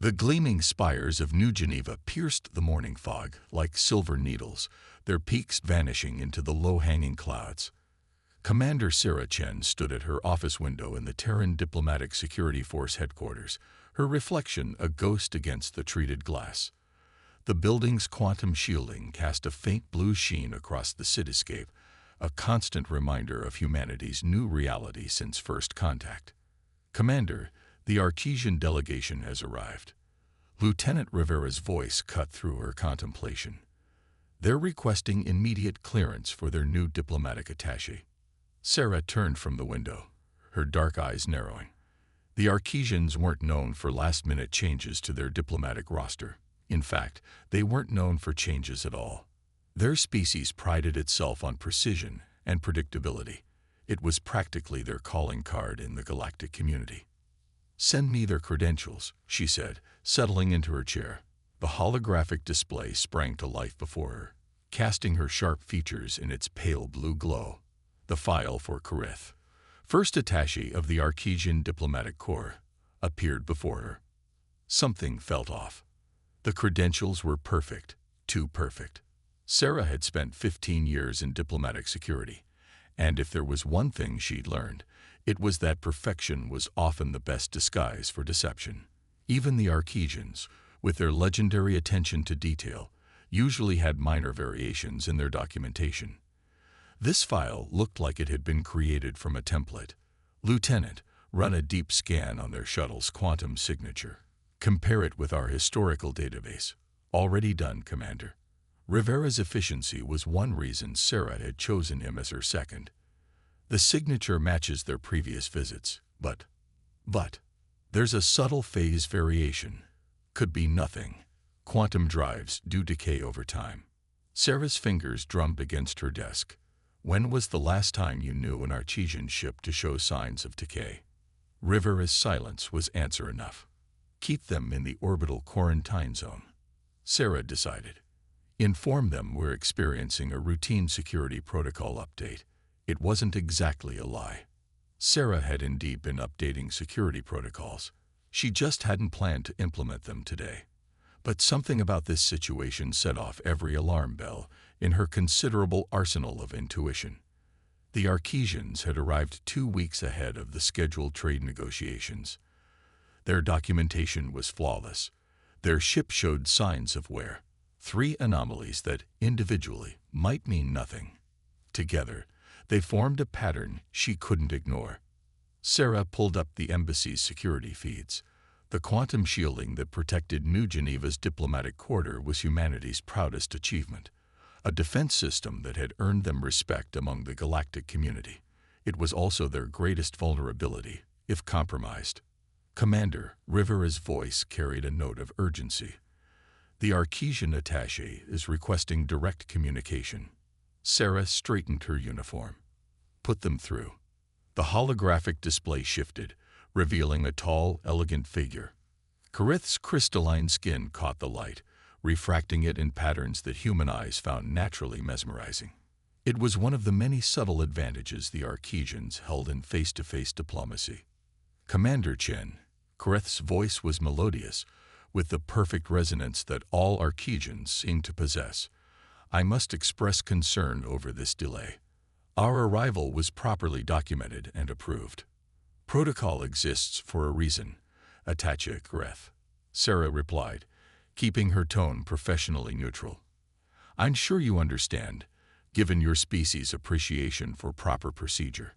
The gleaming spires of New Geneva pierced the morning fog like silver needles, their peaks vanishing into the low-hanging clouds. Commander Sarah Chen stood at her office window in the Terran Diplomatic Security Force headquarters, her reflection a ghost against the treated glass. The building's quantum shielding cast a faint blue sheen across the cityscape, a constant reminder of humanity's new reality since first contact. "Commander, the Artesian delegation has arrived." Lieutenant Rivera's voice cut through her contemplation. "They're requesting immediate clearance for their new diplomatic attaché." Sarah turned from the window, her dark eyes narrowing. The Artesians weren't known for last-minute changes to their diplomatic roster. In fact, they weren't known for changes at all. Their species prided itself on precision and predictability. It was practically their calling card in the galactic community. "Send me their credentials," she said, settling into her chair. The holographic display sprang to life before her, casting her sharp features in its pale blue glow. The file for Karith, first attaché of the Artesian Diplomatic Corps, appeared before her. Something felt off. The credentials were perfect, too perfect. Sarah had spent 15 years in diplomatic security, and if there was one thing she'd learned, it was that perfection was often the best disguise for deception. Even the Artesians, with their legendary attention to detail, usually had minor variations in their documentation. This file looked like it had been created from a template. "Lieutenant, run a deep scan on their shuttle's quantum signature. Compare it with our historical database." "Already done, Commander." Rivera's efficiency was one reason Sarah had chosen him as her second. "The signature matches their previous visits, but there's a subtle phase variation. Could be nothing. Quantum drives do decay over time." Sarah's fingers drummed against her desk. "When was the last time you knew an Artesian ship to show signs of decay?" Rivera's silence was answer enough. "Keep them in the orbital quarantine zone," Sarah decided. "Inform them we're experiencing a routine security protocol update." It wasn't exactly a lie. Sarah had indeed been updating security protocols. She just hadn't planned to implement them today. But something about this situation set off every alarm bell in her considerable arsenal of intuition. The Artesians had arrived 2 weeks ahead of the scheduled trade negotiations. Their documentation was flawless. Their ship showed signs of wear. 3 anomalies that, individually, might mean nothing. Together, they formed a pattern she couldn't ignore. Sarah pulled up the embassy's security feeds. The quantum shielding that protected New Geneva's diplomatic quarter was humanity's proudest achievement, a defense system that had earned them respect among the galactic community. It was also their greatest vulnerability, if compromised. "Commander," Rivera's voice carried a note of urgency. "The Artesian attaché is requesting direct communication." Sarah straightened her uniform. "Put them through." The holographic display shifted, revealing a tall, elegant figure. Karith's crystalline skin caught the light, refracting it in patterns that human eyes found naturally mesmerizing. It was one of the many subtle advantages the Artesians held in face-to-face diplomacy. "Commander Chen," Karith's voice was melodious, with the perfect resonance that all Artesians seemed to possess. "I must express concern over this delay. Our arrival was properly documented and approved." "Protocol exists for a reason, Attaché Karith," Sarah replied, keeping her tone professionally neutral. "I'm sure you understand, given your species' appreciation for proper procedure."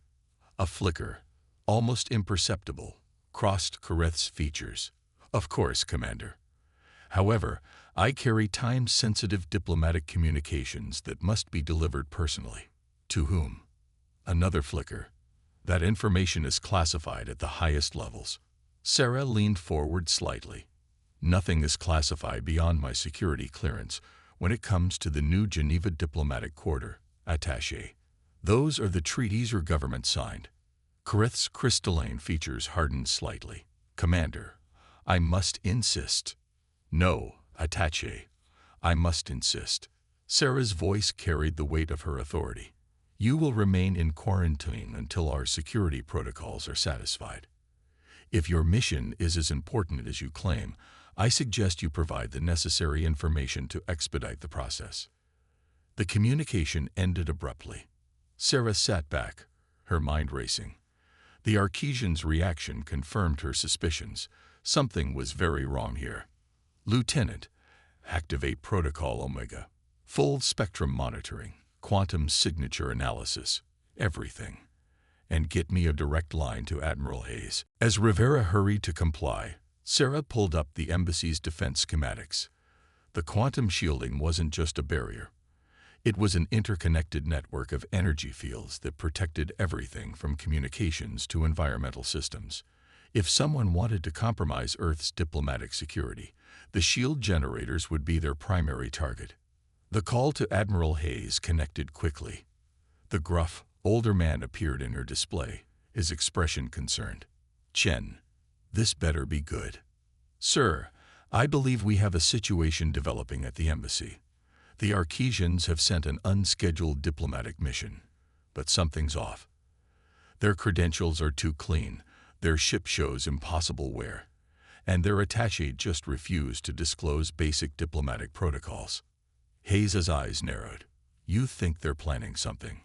A flicker, almost imperceptible, crossed Karith's features. "Of course, Commander. However, I carry time-sensitive diplomatic communications that must be delivered personally." "To whom?" Another flicker. "That information is classified at the highest levels." Sarah leaned forward slightly. "Nothing is classified beyond my security clearance when it comes to the New Geneva Diplomatic Quarter, Attaché. Those are the treaties your government signed." Karith's crystalline features hardened slightly. "Commander, I must insist." "No, Attaché, I must insist." Sarah's voice carried the weight of her authority. "You will remain in quarantine until our security protocols are satisfied. If your mission is as important as you claim, I suggest you provide the necessary information to expedite the process." The communication ended abruptly. Sarah sat back, her mind racing. The Archesian's reaction confirmed her suspicions. Something was very wrong here. "Lieutenant, activate Protocol Omega. Full spectrum monitoring, quantum signature analysis, everything. And get me a direct line to Admiral Hayes." As Rivera hurried to comply, Sarah pulled up the embassy's defense schematics. The quantum shielding wasn't just a barrier. It was an interconnected network of energy fields that protected everything from communications to environmental systems. If someone wanted to compromise Earth's diplomatic security, the shield generators would be their primary target. The call to Admiral Hayes connected quickly. The gruff, older man appeared in her display, his expression concerned. "Chen, this better be good." "Sir, I believe we have a situation developing at the embassy. The Archesians have sent an unscheduled diplomatic mission, but something's off. Their credentials are too clean, their ship shows impossible wear, and their attaché just refused to disclose basic diplomatic protocols." Hayes's eyes narrowed. "You think they're planning something?"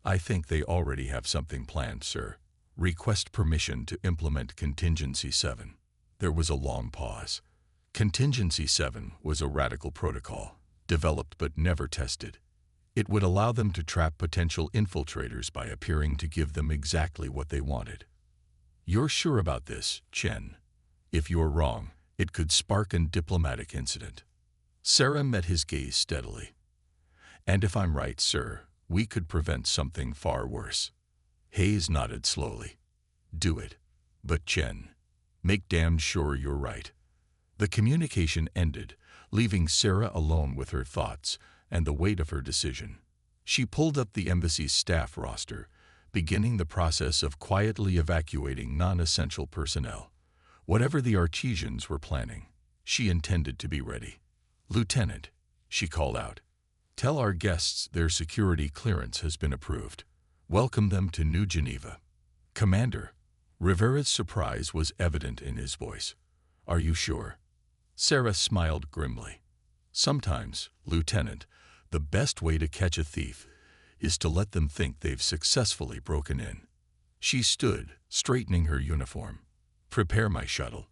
"I think they already have something planned, sir. Request permission to implement Contingency 7. There was a long pause. Contingency 7 was a radical protocol, developed but never tested. It would allow them to trap potential infiltrators by appearing to give them exactly what they wanted. "You're sure about this, Chen? If you're wrong, it could spark a diplomatic incident." Sarah met his gaze steadily. "And if I'm right, sir, we could prevent something far worse." Hayes nodded slowly. "Do it. But Chen, make damned sure you're right." The communication ended, leaving Sarah alone with her thoughts and the weight of her decision. She pulled up the embassy's staff roster, beginning the process of quietly evacuating non-essential personnel. Whatever the Archesians were planning, she intended to be ready. "Lieutenant," she called out, "tell our guests their security clearance has been approved. Welcome them to New Geneva." "Commander," Rivera's surprise was evident in his voice. "Are you sure?" Sarah smiled grimly. "Sometimes, Lieutenant, the best way to catch a thief is to let them think they've successfully broken in." She stood, straightening her uniform. "Prepare my shuttle.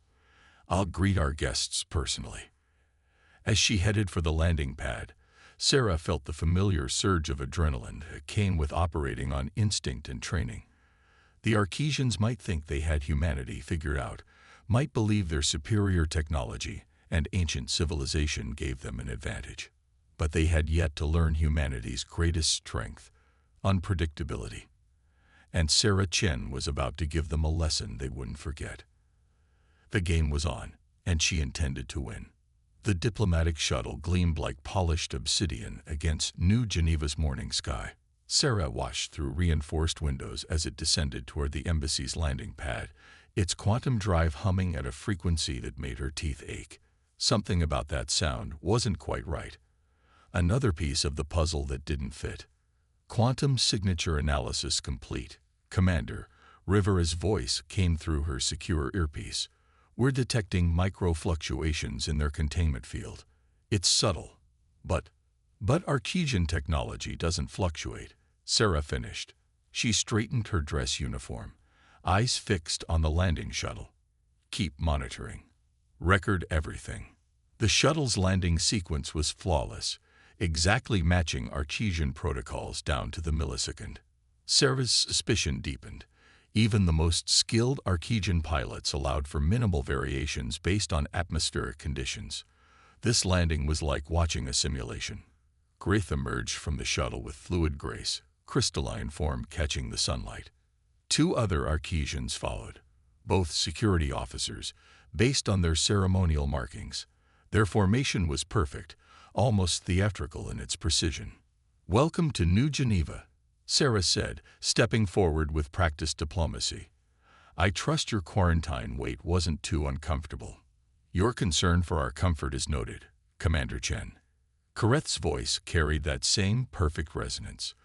I'll greet our guests personally." As she headed for the landing pad, Sarah felt the familiar surge of adrenaline that came with operating on instinct and training. The Archesians might think they had humanity figured out, might believe their superior technology and ancient civilization gave them an advantage. But they had yet to learn humanity's greatest strength, unpredictability. And Sarah Chen was about to give them a lesson they wouldn't forget. The game was on, and she intended to win. The diplomatic shuttle gleamed like polished obsidian against New Geneva's morning sky. Sarah watched through reinforced windows as it descended toward the embassy's landing pad, its quantum drive humming at a frequency that made her teeth ache. Something about that sound wasn't quite right. Another piece of the puzzle that didn't fit. "Quantum signature analysis complete. Commander," Rivera's voice came through her secure earpiece. "We're detecting micro-fluctuations in their containment field. It's subtle, but Archesian technology doesn't fluctuate," Sarah finished. She straightened her dress uniform, eyes fixed on the landing shuttle. "Keep monitoring. Record everything." The shuttle's landing sequence was flawless, exactly matching Archesian protocols down to the millisecond. Sarah's suspicion deepened. Even the most skilled Archesian pilots allowed for minimal variations based on atmospheric conditions. This landing was like watching a simulation. Graith emerged from the shuttle with fluid grace, crystalline form catching the sunlight. 2 other Archesians followed, both security officers, based on their ceremonial markings. Their formation was perfect, almost theatrical in its precision. "Welcome to New Geneva," Sarah said, stepping forward with practiced diplomacy. "I trust your quarantine wait wasn't too uncomfortable." "Your concern for our comfort is noted, Commander Chen." Kareth's voice carried that same perfect resonance,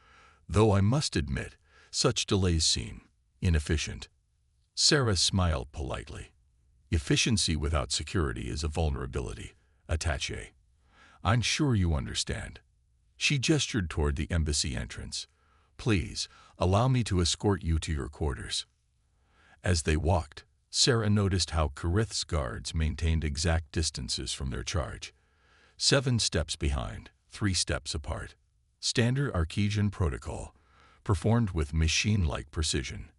though I must admit, such delays seem inefficient. Sarah smiled politely. Efficiency without security is a vulnerability. Attaché. I'm sure you understand. She gestured toward the embassy entrance. Please, allow me to escort you to your quarters. As they walked, Sarah noticed how Karith's guards maintained exact distances from their charge. 7 steps behind, 3 steps apart. Standard Archesian protocol, performed with machine-like precision.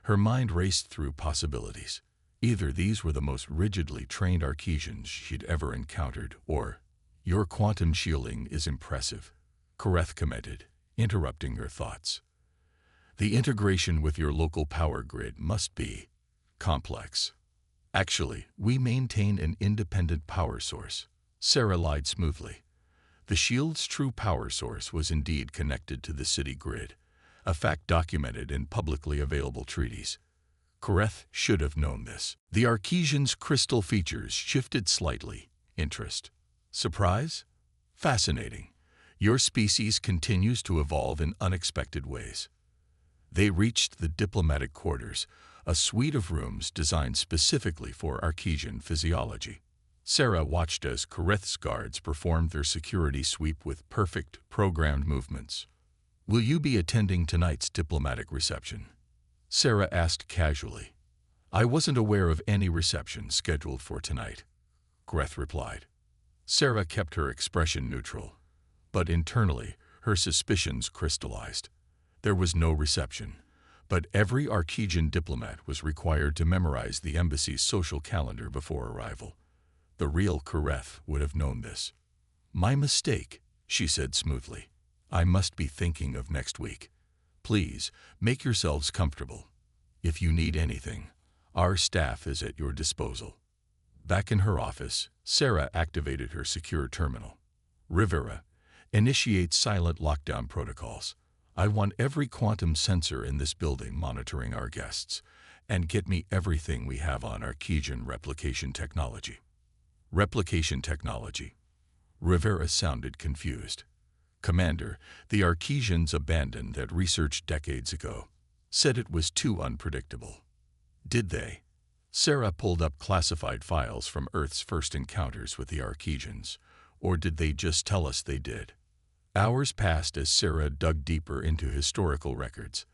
Her mind raced through possibilities. Either these were the most rigidly trained Archesians she'd ever encountered, or, "Your quantum shielding is impressive," Karith commented, interrupting her thoughts. "The integration with your local power grid must be complex." "Actually, we maintain an independent power source," Sarah lied smoothly. The shield's true power source was indeed connected to the city grid, a fact documented in publicly available treaties. Karith should have known this. The Archesian's crystal features shifted slightly. Interest. Surprise? Fascinating. Your species continues to evolve in unexpected ways. They reached the diplomatic quarters, a suite of rooms designed specifically for Archesian physiology. Sarah watched as Karith's guards performed their security sweep with perfect, programmed movements. "Will you be attending tonight's diplomatic reception?" Sarah asked casually. "I wasn't aware of any reception scheduled for tonight," Karith replied. Sarah kept her expression neutral, but internally her suspicions crystallized. There was no reception, but every Archesian diplomat was required to memorize the embassy's social calendar before arrival. The real Karith would have known this. "My mistake," she said smoothly. "I must be thinking of next week. Please, make yourselves comfortable. If you need anything, our staff is at your disposal." Back in her office, Sarah activated her secure terminal. "Rivera, initiate silent lockdown protocols. I want every quantum sensor in this building monitoring our guests, and get me everything we have on Archesian replication technology." Replication technology. Rivera sounded confused. "Commander, the Archesians abandoned that research decades ago. Said it was too unpredictable." "Did they?" Sarah pulled up classified files from Earth's first encounters with the Archesians. "Or did they just tell us they did?" Hours passed as Sarah dug deeper into historical records.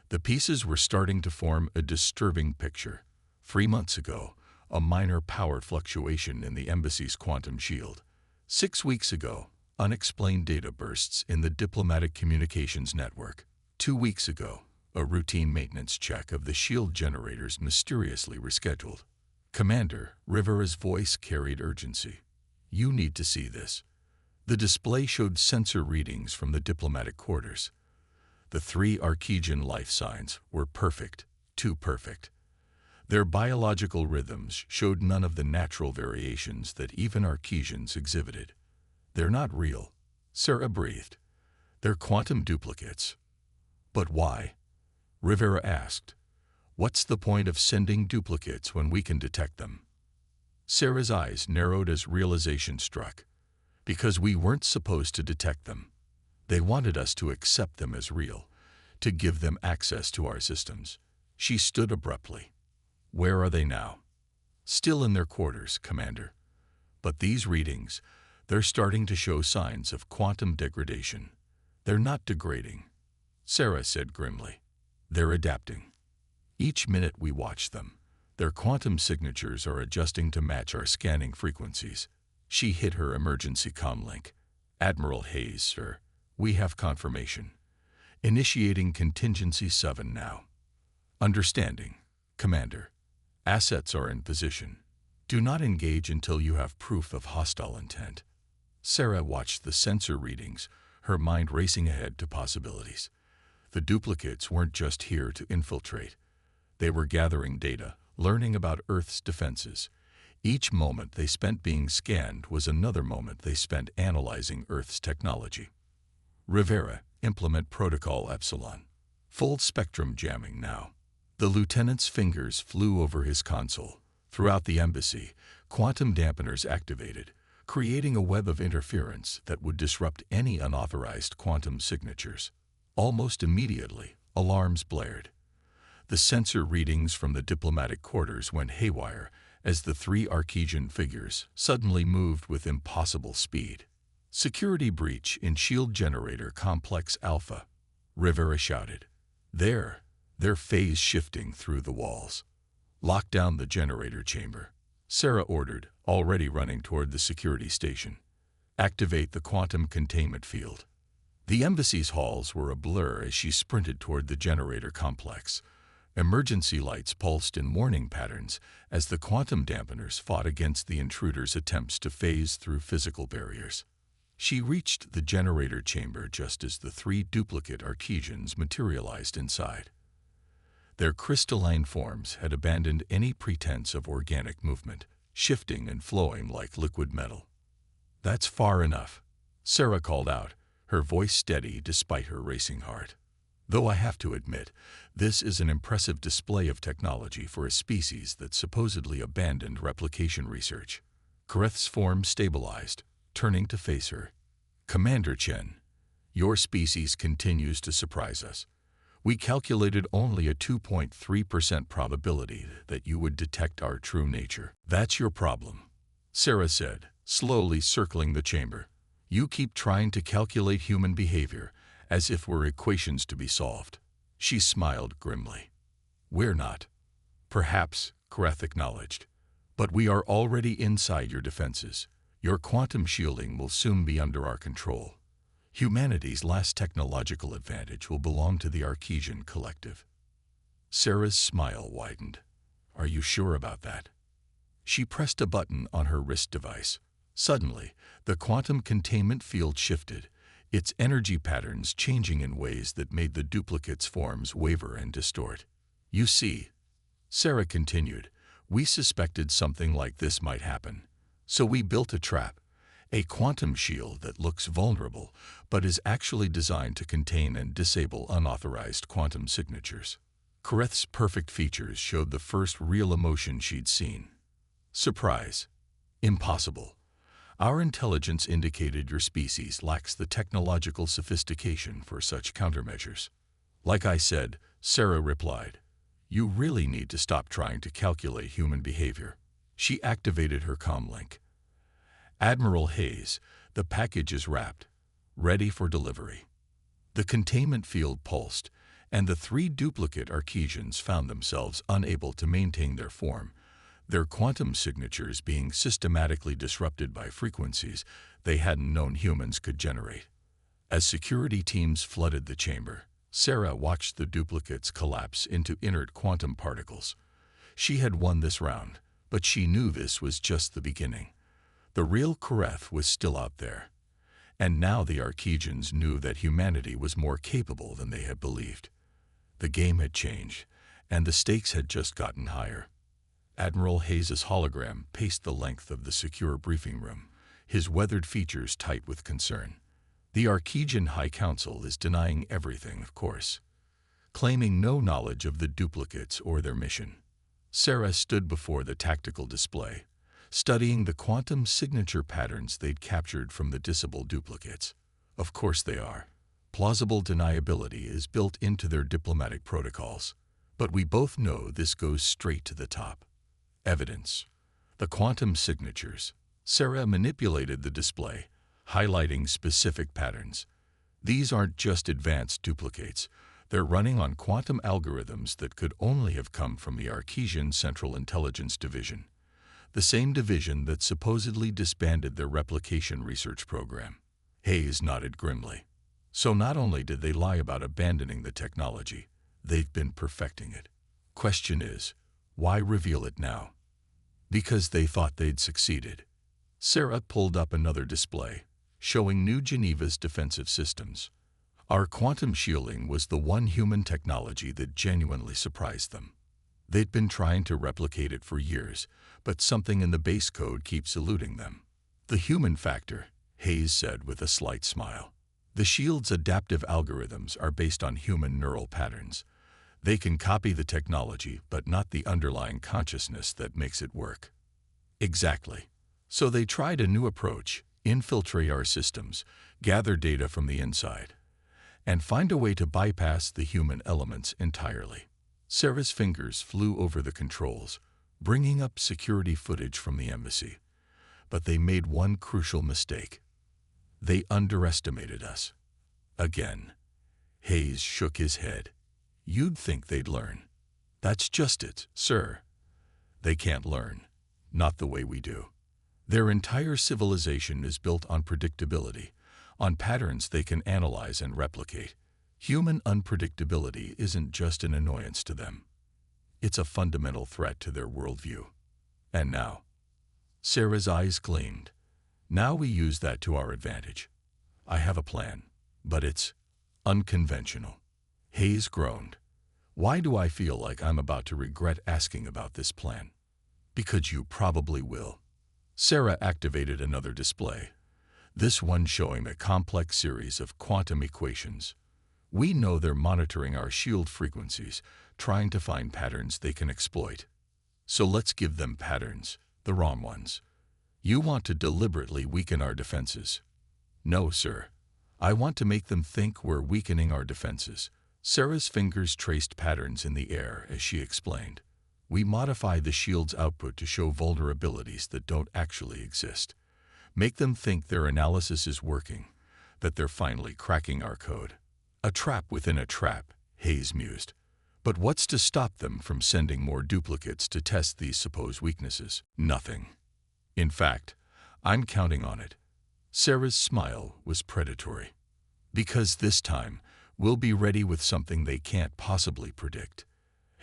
The pieces were starting to form a disturbing picture. 3 months ago, a minor power fluctuation in the embassy's quantum shield. 6 weeks ago, unexplained data bursts in the diplomatic communications network. 2 weeks ago, a routine maintenance check of the shield generators mysteriously rescheduled. "Commander," Rivera's voice carried urgency. "You need to see this." The display showed sensor readings from the diplomatic quarters. The 3 Archesian life signs were perfect, too perfect. Their biological rhythms showed none of the natural variations that even Archesians exhibited. "They're not real," Sarah breathed. "They're quantum duplicates." "But why?" Rivera asked. "What's the point of sending duplicates when we can detect them?" Sarah's eyes narrowed as realization struck. "Because we weren't supposed to detect them. They wanted us to accept them as real, to give them access to our systems." She stood abruptly. "Where are they now?" "Still in their quarters, Commander. But these readings, they're starting to show signs of quantum degradation." "They're not degrading," Sarah said grimly. "They're adapting. Each minute we watch them, their quantum signatures are adjusting to match our scanning frequencies." She hit her emergency comlink. "Admiral Hayes, sir, we have confirmation. Initiating contingency 7 now." "Understanding, Commander. Assets are in position. Do not engage until you have proof of hostile intent." Sarah watched the sensor readings, her mind racing ahead to possibilities. The duplicates weren't just here to infiltrate. They were gathering data, learning about Earth's defenses. Each moment they spent being scanned was another moment they spent analyzing Earth's technology. "Rivera, implement Protocol Epsilon. Full spectrum jamming now." The lieutenant's fingers flew over his console. Throughout the embassy, quantum dampeners activated, creating a web of interference that would disrupt any unauthorized quantum signatures. Almost immediately, alarms blared. The sensor readings from the diplomatic quarters went haywire as the three Archesian figures suddenly moved with impossible speed. "Security breach in shield generator complex Alpha," Rivera shouted. They're phase shifting through the walls. "Lock down the generator chamber," Sarah ordered, already running toward the security station. "Activate the quantum containment field." The embassy's halls were a blur as she sprinted toward the generator complex. Emergency lights pulsed in warning patterns as the quantum dampeners fought against the intruder's attempts to phase through physical barriers. She reached the generator chamber just as the three duplicate Archesians materialized inside. Their crystalline forms had abandoned any pretense of organic movement, shifting and flowing like liquid metal. "That's far enough," Sarah called out, her voice steady despite her racing heart. "Though I have to admit, this is an impressive display of technology for a species that supposedly abandoned replication research." Kareth's form stabilized, turning to face her. "Commander Chen, your species continues to surprise us. We calculated only a 2.3% probability that you would detect our true nature." "That's your problem," Sarah said, slowly circling the chamber. "You keep trying to calculate human behavior, as if we're equations to be solved." She smiled grimly. "We're not." "Perhaps," Kareth acknowledged. "But we are already inside your defenses. Your quantum shielding will soon be under our control. Humanity's last technological advantage will belong to the Archesian collective." Sarah's smile widened. "Are you sure about that?" She pressed a button on her wrist device. Suddenly, the quantum containment field shifted, its energy patterns changing in ways that made the duplicates' forms waver and distort. "You see," Sarah continued, "we suspected something like this might happen. So we built a trap, a quantum shield that looks vulnerable, but is actually designed to contain and disable unauthorized quantum signatures." Kareth's perfect features showed the first real emotion she'd seen. "Surprise. Impossible. Our intelligence indicated your species lacks the technological sophistication for such countermeasures." "Like I said," Sarah replied, "you really need to stop trying to calculate human behavior." She activated her comlink. "Admiral Hayes, the package is wrapped, ready for delivery." The containment field pulsed, and the three duplicate Archesians found themselves unable to maintain their form, their quantum signatures being systematically disrupted by frequencies they hadn't known humans could generate. As security teams flooded the chamber, Sarah watched the duplicates collapse into inert quantum particles. She had won this round, but she knew this was just the beginning. The real Kareth was still out there. And now the Archesians knew that humanity was more capable than they had believed. The game had changed, and the stakes had just gotten higher. Admiral Hayes' hologram paced the length of the secure briefing room, his weathered features tight with concern. "The Archesian High Council is denying everything, of course, claiming no knowledge of the duplicates or their mission." Sarah stood before the tactical display, studying the quantum signature patterns they'd captured from the disable duplicates. "Of course they are. Plausible deniability is built into their diplomatic protocols. But we both know this goes straight to the top. Evidence. The quantum signatures." Sarah manipulated the display, highlighting specific patterns. "These aren't just advanced duplicates. They're running on quantum algorithms that could only have come from the Archesian Central Intelligence Division, the same division that supposedly disbanded their replication research program." Hayes nodded grimly. "So not only did they lie about abandoning the technology, they've been perfecting it. Question is, why reveal it now?" "Because they thought they'd succeeded." Sarah pulled up another display, showing New Geneva's defensive systems. "Our quantum shielding was the one human technology that genuinely surprised them. They'd been trying to replicate it for years, but something in the base code keeps eluding them." "The human factor," Hayes said with a slight smile. "The shield's adaptive algorithms are based on human neural patterns. They can copy the technology, but not the underlying consciousness that makes it work." "Exactly. So they tried a new approach: infiltrate our systems, gather data from the inside, and find a way to bypass the human elements entirely." Sarah's fingers flew over the controls, bringing up security footage from the embassy. But they made one crucial mistake. They underestimated us. Again. Hayes shook his head. You'd think they'd learn. That's just it, sir. They can't learn. Not the way we do. Their entire civilization is built on predictability, on patterns they can analyze and replicate. Human unpredictability isn't just an annoyance to them. It's a fundamental threat to their worldview. And now, Sarah's eyes gleamed. Now we use that to our advantage. I have a plan, but it's unconventional. Hayes groaned. Why do I feel like I'm about to regret asking about this plan? Because you probably will. Sarah activated another display, this one showing a complex series of quantum equations. We know they're monitoring our shield frequencies, trying to find patterns they can exploit. So let's give them patterns, the wrong ones. You want to deliberately weaken our defenses. No, sir. I want to make them think we're weakening our defenses. Sarah's fingers traced patterns in the air as she explained. We modify the shield's output to show vulnerabilities that don't actually exist. Make them think their analysis is working, that they're finally cracking our code. A trap within a trap, Hayes mused. But what's to stop them from sending more duplicates to test these supposed weaknesses? Nothing. In fact, I'm counting on it. Sarah's smile was predatory. Because this time, we'll be ready with something they can't possibly predict.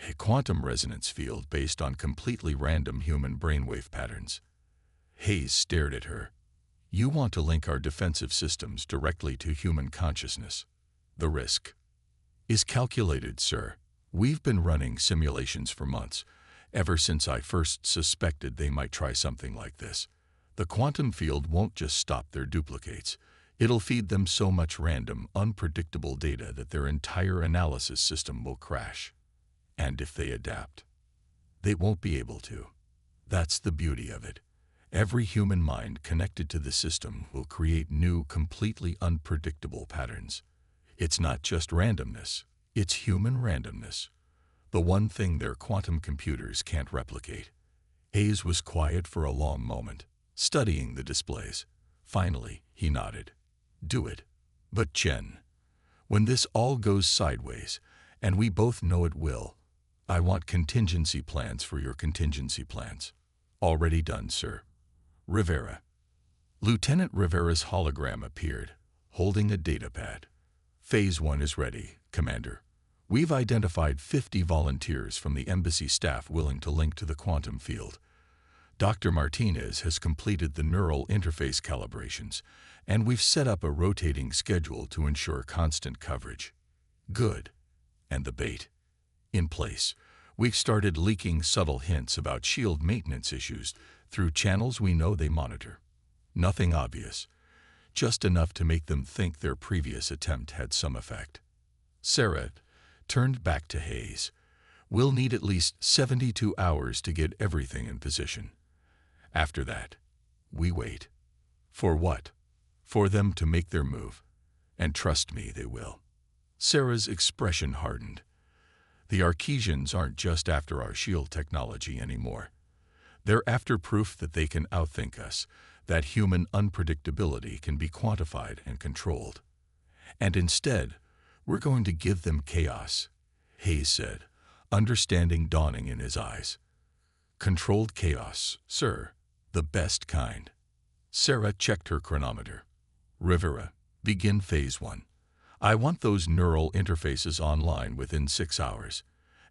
A quantum resonance field based on completely random human brainwave patterns. Hayes stared at her. You want to link our defensive systems directly to human consciousness. The risk is calculated, sir. We've been running simulations for months, ever since I first suspected they might try something like this. The quantum field won't just stop their duplicates. It'll feed them so much random, unpredictable data that their entire analysis system will crash. And if they adapt, they won't be able to. That's the beauty of it. Every human mind connected to the system will create new, completely unpredictable patterns. It's not just randomness, it's human randomness. The one thing their quantum computers can't replicate. Hayes was quiet for a long moment, studying the displays. Finally, he nodded. Do it. But Jen, when this all goes sideways, and we both know it will, I want contingency plans for your contingency plans. Already done, sir. Rivera. Lieutenant Rivera's hologram appeared, holding a datapad. Phase 1 is ready, Commander. We've identified 50 volunteers from the embassy staff willing to link to the quantum field. Dr. Martinez has completed the neural interface calibrations, and we've set up a rotating schedule to ensure constant coverage. Good. And the bait? In place. We've started leaking subtle hints about shield maintenance issues through channels we know they monitor. Nothing obvious, just enough to make them think their previous attempt had some effect. Sarah turned back to Hayes. We'll need at least 72 hours to get everything in position. After that, we wait. For what? For them to make their move. And trust me, they will. Sarah's expression hardened. The Arquesians aren't just after our shield technology anymore. They're after proof that they can outthink us, that human unpredictability can be quantified and controlled. And instead, we're going to give them chaos, Hayes said, understanding dawning in his eyes. Controlled chaos, sir, the best kind. Sarah checked her chronometer. Rivera, begin Phase 1. I want those neural interfaces online within 6 hours.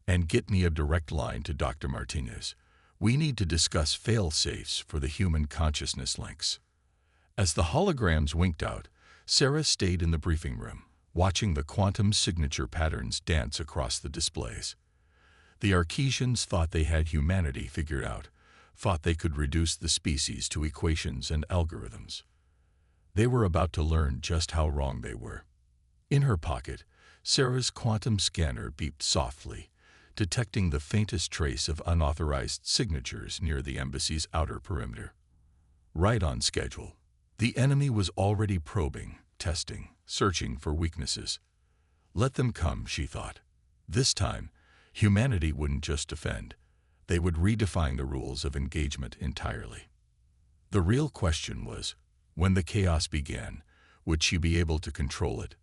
And get me a direct line to Dr. Martinez. We need to discuss fail-safes for the human consciousness links. As the holograms winked out, Sarah stayed in the briefing room, watching the quantum signature patterns dance across the displays. The Arquesians thought they had humanity figured out, thought they could reduce the species to equations and algorithms. They were about to learn just how wrong they were. In her pocket, Sarah's quantum scanner beeped softly, detecting the faintest trace of unauthorized signatures near the embassy's outer perimeter. Right on schedule. The enemy was already probing, testing, searching for weaknesses. Let them come, she thought. This time, humanity wouldn't just defend. They would redefine the rules of engagement entirely. The real question was, when the chaos began, would she be able to control it?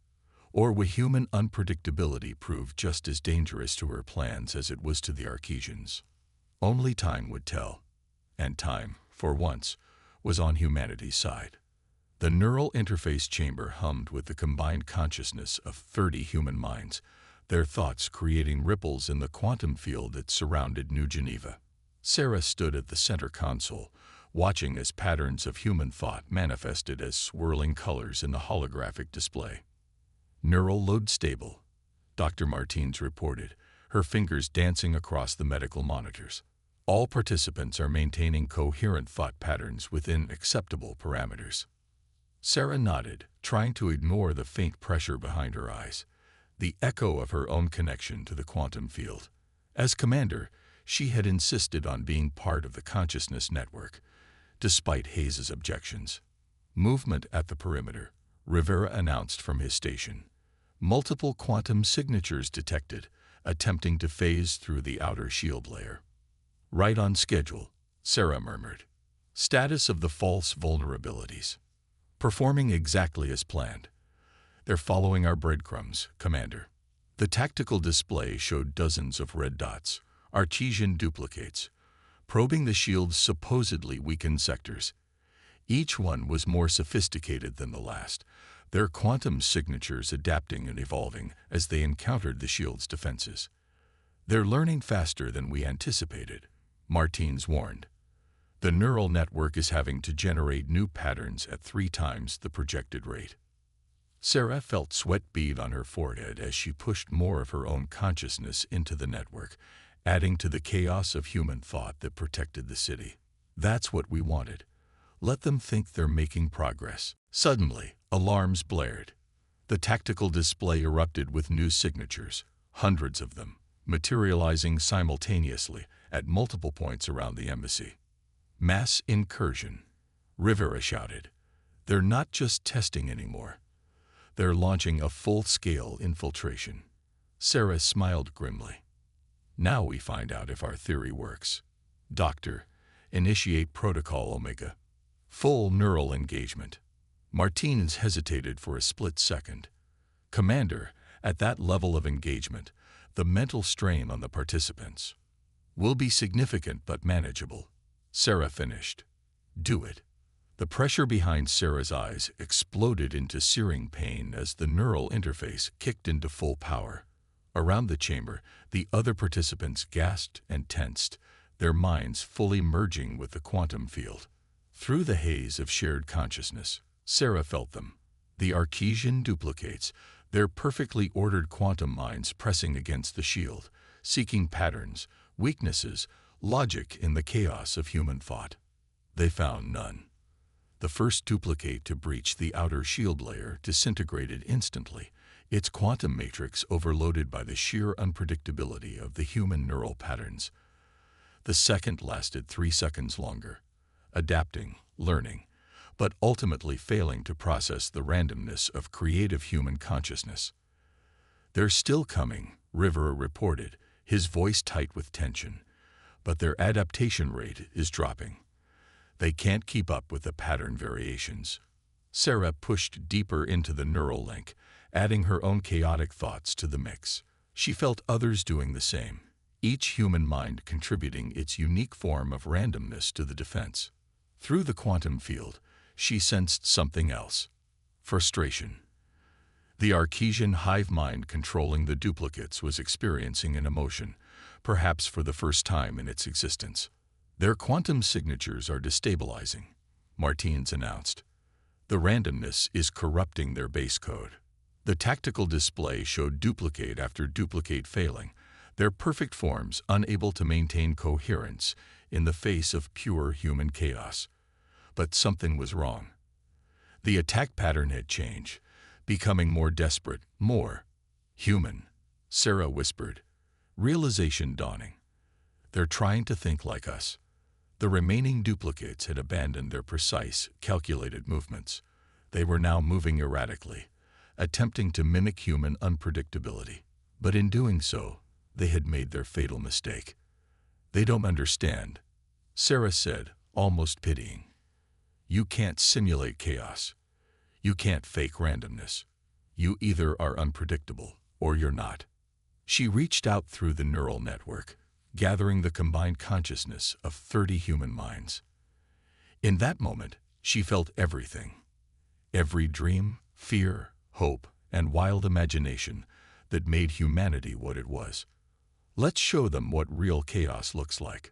Or would human unpredictability prove just as dangerous to her plans as it was to the Arquesians? Only time would tell. And time, for once, was on humanity's side. The neural interface chamber hummed with the combined consciousness of 30 human minds, their thoughts creating ripples in the quantum field that surrounded New Geneva. Sarah stood at the center console, watching as patterns of human thought manifested as swirling colors in the holographic display. Neural load stable, Dr. Martins reported, her fingers dancing across the medical monitors. All participants are maintaining coherent thought patterns within acceptable parameters. Sarah nodded, trying to ignore the faint pressure behind her eyes, the echo of her own connection to the quantum field. As commander, she had insisted on being part of the consciousness network, despite Hayes's objections. Movement at the perimeter, Rivera announced from his station. Multiple quantum signatures detected, attempting to phase through the outer shield layer. Right on schedule, Sarah murmured. Status of the false vulnerabilities. Performing exactly as planned. They're following our breadcrumbs, Commander. The tactical display showed dozens of red dots, Arquesian duplicates, probing the shield's supposedly weakened sectors. Each one was more sophisticated than the last, their quantum signatures adapting and evolving as they encountered the shield's defenses. They're learning faster than we anticipated, Martins warned. The neural network is having to generate new patterns at 3 times the projected rate. Sarah felt sweat bead on her forehead as she pushed more of her own consciousness into the network, adding to the chaos of human thought that protected the city. That's what we wanted. Let them think they're making progress. Suddenly, alarms blared. The tactical display erupted with new signatures, hundreds of them, materializing simultaneously at multiple points around the embassy. Mass incursion, Rivera shouted. They're not just testing anymore. They're launching a full-scale infiltration. Sarah smiled grimly. Now we find out if our theory works. Doctor, initiate Protocol Omega. Full neural engagement. Martins hesitated for a split second. Commander, at that level of engagement, the mental strain on the participants will be significant but manageable. Sarah finished. Do it. The pressure behind Sarah's eyes exploded into searing pain as the neural interface kicked into full power. Around the chamber, the other participants gasped and tensed, their minds fully merging with the quantum field. Through the haze of shared consciousness, Sarah felt them. The Arquesian duplicates, their perfectly ordered quantum minds pressing against the shield, seeking patterns, weaknesses, logic in the chaos of human thought. They found none. The first duplicate to breach the outer shield layer disintegrated instantly, its quantum matrix overloaded by the sheer unpredictability of the human neural patterns. The second lasted 3 seconds longer, adapting, learning, but ultimately failing to process the randomness of creative human consciousness. They're still coming, Rivera reported, his voice tight with tension, but their adaptation rate is dropping. They can't keep up with the pattern variations. Sarah pushed deeper into the neural link, adding her own chaotic thoughts to the mix. She felt others doing the same, each human mind contributing its unique form of randomness to the defense. Through the quantum field, she sensed something else. Frustration. The Arquesian hive mind controlling the duplicates was experiencing an emotion, perhaps for the first time in its existence. Their quantum signatures are destabilizing, Martins announced. The randomness is corrupting their base code. The tactical display showed duplicate after duplicate failing, their perfect forms unable to maintain coherence in the face of pure human chaos. But something was wrong. The attack pattern had changed, becoming more desperate, more human, Sarah whispered, realization dawning. They're trying to think like us. The remaining duplicates had abandoned their precise, calculated movements. They were now moving erratically, attempting to mimic human unpredictability. But in doing so, they had made their fatal mistake. They don't understand, Sarah said, almost pitying. You can't simulate chaos. You can't fake randomness. You either are unpredictable or you're not. She reached out through the neural network, gathering the combined consciousness of 30 human minds. In that moment, she felt everything. Every dream, fear, hope, and wild imagination that made humanity what it was. Let's show them what real chaos looks like.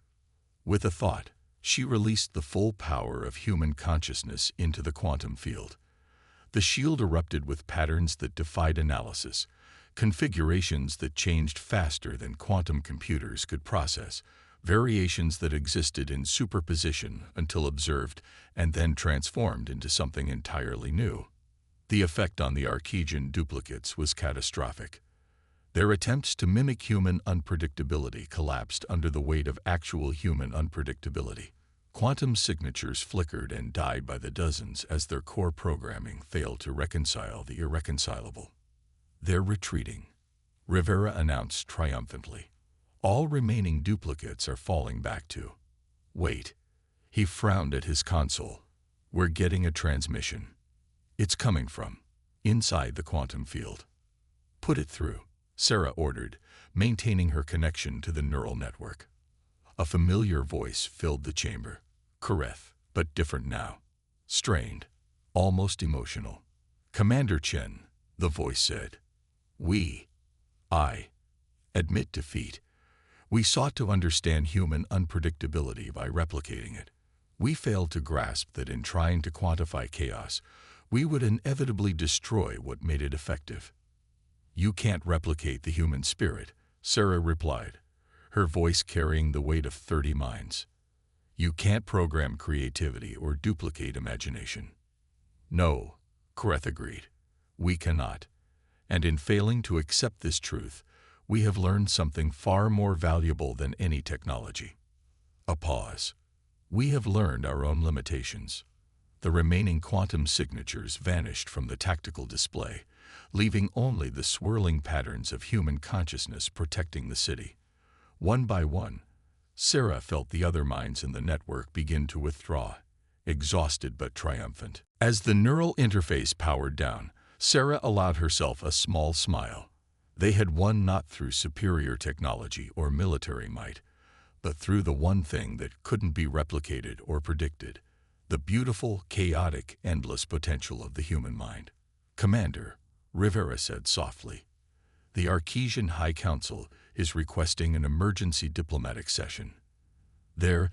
With a thought, she released the full power of human consciousness into the quantum field. The shield erupted with patterns that defied analysis, configurations that changed faster than quantum computers could process, variations that existed in superposition until observed and then transformed into something entirely new. The effect on the Archean duplicates was catastrophic. Their attempts to mimic human unpredictability collapsed under the weight of actual human unpredictability. Quantum signatures flickered and died by the dozens as their core programming failed to reconcile the irreconcilable. They're retreating, Rivera announced triumphantly. All remaining duplicates are falling back to. Wait. He frowned at his console. We're getting a transmission. It's coming from inside the quantum field. Put it through, Sarah ordered, maintaining her connection to the neural network. A familiar voice filled the chamber. Kareth, but different now. Strained, almost emotional. Commander Chen, the voice said. I admit defeat. We sought to understand human unpredictability by replicating it. We failed to grasp that in trying to quantify chaos, we would inevitably destroy what made it effective. You can't replicate the human spirit, Sarah replied, her voice carrying the weight of 30 minds. You can't program creativity or duplicate imagination. No, Kareth agreed. We cannot. And in failing to accept this truth, we have learned something far more valuable than any technology. A pause. We have learned our own limitations. The remaining quantum signatures vanished from the tactical display, leaving only the swirling patterns of human consciousness protecting the city. One by one, Sarah felt the other minds in the network begin to withdraw, exhausted but triumphant. As the neural interface powered down, Sarah allowed herself a small smile. They had won not through superior technology or military might, but through the one thing that couldn't be replicated or predicted, the beautiful, chaotic, endless potential of the human mind. Commander, Rivera said softly, the Archean High Council is requesting an emergency diplomatic session. They're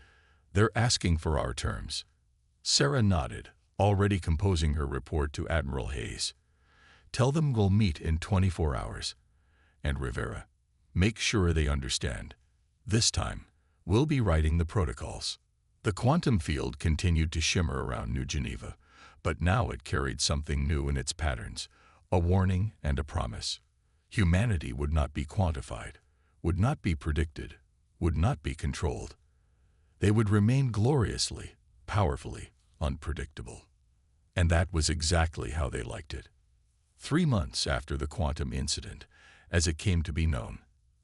asking for our terms. Sarah nodded, already composing her report to Admiral Hayes. Tell them we'll meet in 24 hours. And Rivera, make sure they understand. This time, we'll be writing the protocols. The quantum field continued to shimmer around New Geneva, but now it carried something new in its patterns, a warning and a promise. Humanity would not be quantified, would not be predicted, would not be controlled. They would remain gloriously, powerfully unpredictable. And that was exactly how they liked it. 3 months after the quantum incident, as it came to be known,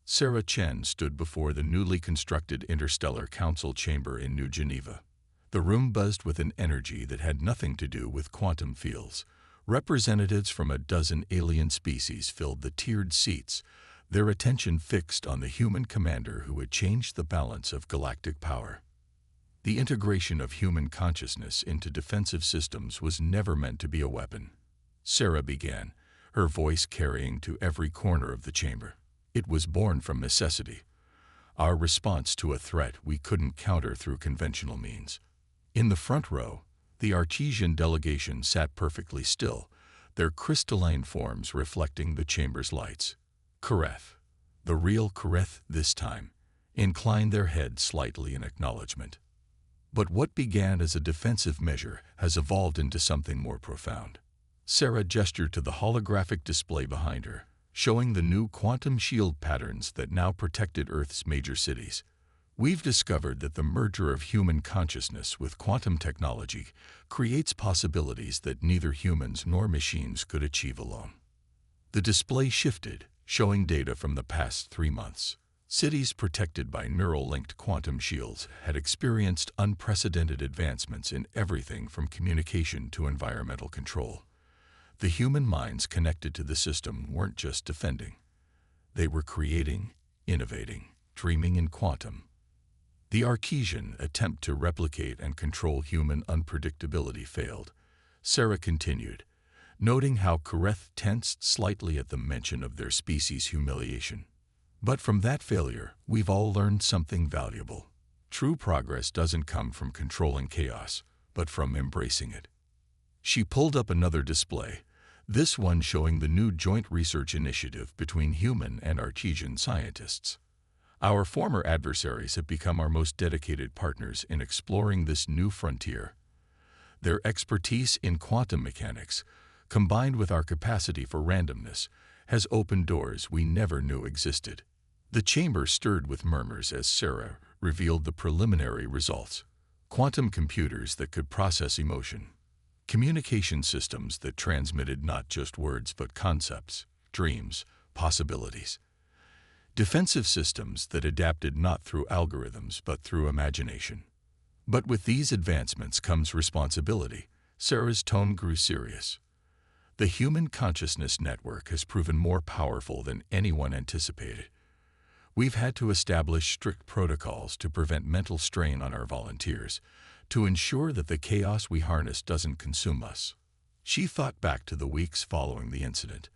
Sarah Chen stood before the newly constructed Interstellar Council chamber in New Geneva. The room buzzed with an energy that had nothing to do with quantum fields. Representatives from a dozen alien species filled the tiered seats, their attention fixed on the human commander who had changed the balance of galactic power. The integration of human consciousness into defensive systems was never meant to be a weapon. Sarah began, her voice carrying to every corner of the chamber. It was born from necessity, our response to a threat we couldn't counter through conventional means. In the front row, the Archean delegation sat perfectly still, their crystalline forms reflecting the chamber's lights. Kareth, the real Kareth this time, inclined their heads slightly in acknowledgement. But what began as a defensive measure has evolved into something more profound. Sarah gestured to the holographic display behind her, showing the new quantum shield patterns that now protected Earth's major cities. We've discovered that the merger of human consciousness with quantum technology creates possibilities that neither humans nor machines could achieve alone. The display shifted, showing data from the past 3 months. Cities protected by neural-linked quantum shields had experienced unprecedented advancements in everything from communication to environmental control. The human minds connected to the system weren't just defending. They were creating, innovating, dreaming in quantum. The Arquesian attempt to replicate and control human unpredictability failed. Sarah continued, noting how Kareth tensed slightly at the mention of their species' humiliation. But from that failure, we've all learned something valuable. True progress doesn't come from controlling chaos, but from embracing it. She pulled up another display, this one showing the new joint research initiative between human and Arquesian scientists. Our former adversaries have become our most dedicated partners in exploring this new frontier. Their expertise in quantum mechanics, combined with our capacity for randomness, has opened doors we never knew existed. The chamber stirred with murmurs as Sarah revealed the preliminary results. Quantum computers that could process emotion. Communication systems that transmitted not just words but concepts, dreams, possibilities. Defensive systems that adapted not through algorithms but through imagination. But with these advancements comes responsibility. Sarah's tone grew serious. The human consciousness network has proven more powerful than anyone anticipated. We've had to establish strict protocols to prevent mental strain on our volunteers, to ensure that the chaos we harness doesn't consume us. She thought back to the weeks following the incident,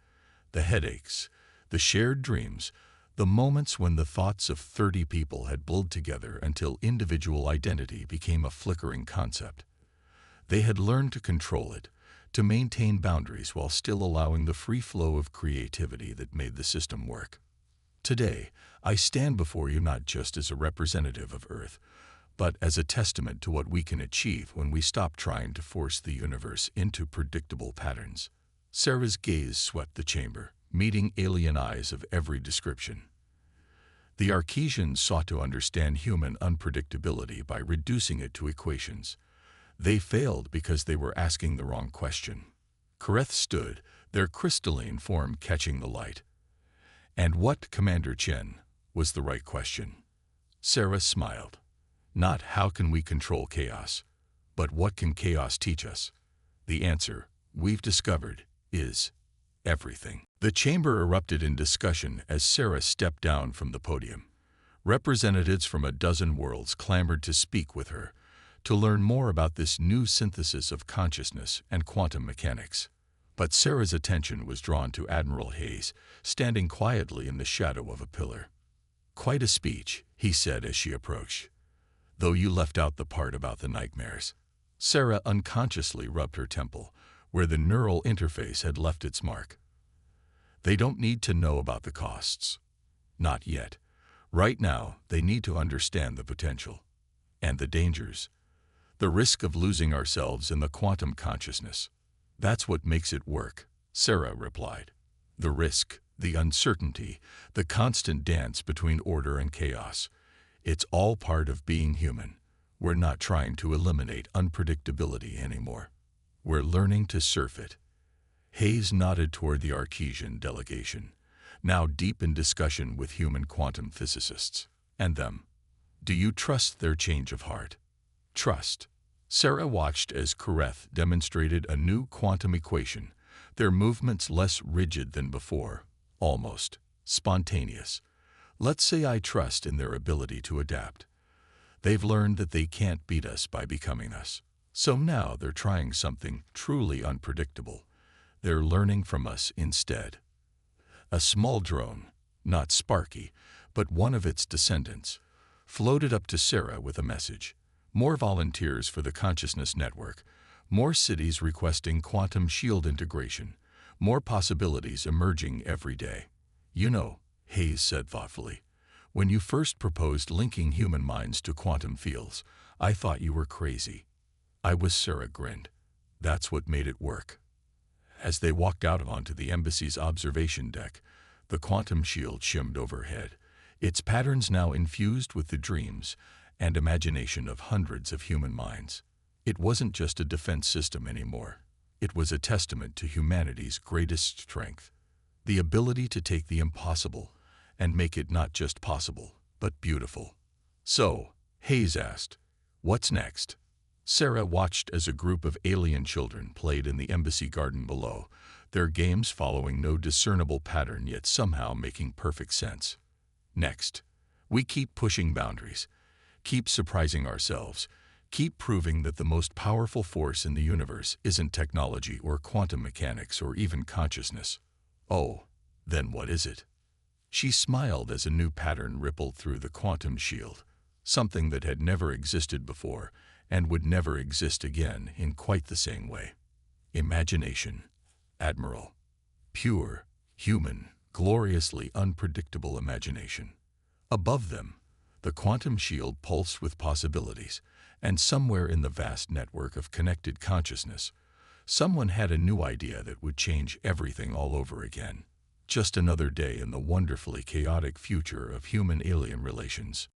the headaches, the shared dreams, the moments when the thoughts of 30 people had blurred together until individual identity became a flickering concept. They had learned to control it, to maintain boundaries while still allowing the free flow of creativity that made the system work. Today, I stand before you not just as a representative of Earth, but as a testament to what we can achieve when we stop trying to force the universe into predictable patterns. Sarah's gaze swept the chamber, meeting alien eyes of every description. The Arquesians sought to understand human unpredictability by reducing it to equations. They failed because they were asking the wrong question. Kareth stood, their crystalline form catching the light. And what, Commander Chen, was the right question? Sarah smiled. Not how can we control chaos, but what can chaos teach us? The answer, we've discovered, is everything. The chamber erupted in discussion as Sarah stepped down from the podium. Representatives from a dozen worlds clamored to speak with her, to learn more about this new synthesis of consciousness and quantum mechanics. But Sarah's attention was drawn to Admiral Hayes, standing quietly in the shadow of a pillar. "Quite a speech," he said as she approached. "Though you left out the part about the nightmares." Sarah unconsciously rubbed her temple, where the neural interface had left its mark. They don't need to know about the costs. Not yet. Right now, they need to understand the potential. And the dangers. The risk of losing ourselves in the quantum consciousness. That's what makes it work, Sarah replied. The risk, the uncertainty, the constant dance between order and chaos. It's all part of being human. We're not trying to eliminate unpredictability anymore. We're learning to surf it. Hayes nodded toward the Arquesian delegation, now deep in discussion with human quantum physicists. And them. Do you trust their change of heart? Trust. Sarah watched as Kareth demonstrated a new quantum equation, their movements less rigid than before, almost spontaneous. Let's say I trust in their ability to adapt. They've learned that they can't beat us by becoming us. So now they're trying something truly unpredictable. They're learning from us instead. A small drone, not Sparky, but one of its descendants, floated up to Sarah with a message. More volunteers for the Consciousness Network, more cities requesting quantum shield integration, more possibilities emerging every day. You know, Hayes said thoughtfully, when you first proposed linking human minds to quantum fields, I thought you were crazy. Sarah grinned. That's what made it work. As they walked out onto the embassy's observation deck, the quantum shield shimmed overhead, its patterns now infused with the dreams and imagination of hundreds of human minds. It wasn't just a defense system anymore. It was a testament to humanity's greatest strength, the ability to take the impossible and make it not just possible, but beautiful. So, Hayes asked, "What's next?" Sarah watched as a group of alien children played in the embassy garden below, their games following no discernible pattern yet somehow making perfect sense. Next, we keep pushing boundaries, keep surprising ourselves, keep proving that the most powerful force in the universe isn't technology or quantum mechanics or even consciousness. Oh, then what is it? She smiled as a new pattern rippled through the quantum shield, something that had never existed before and would never exist again in quite the same way. Imagination. Admiral. Pure, human, gloriously unpredictable imagination. Above them, the quantum shield pulsed with possibilities, and somewhere in the vast network of connected consciousness, someone had a new idea that would change everything all over again. Just another day in the wonderfully chaotic future of human-alien relations.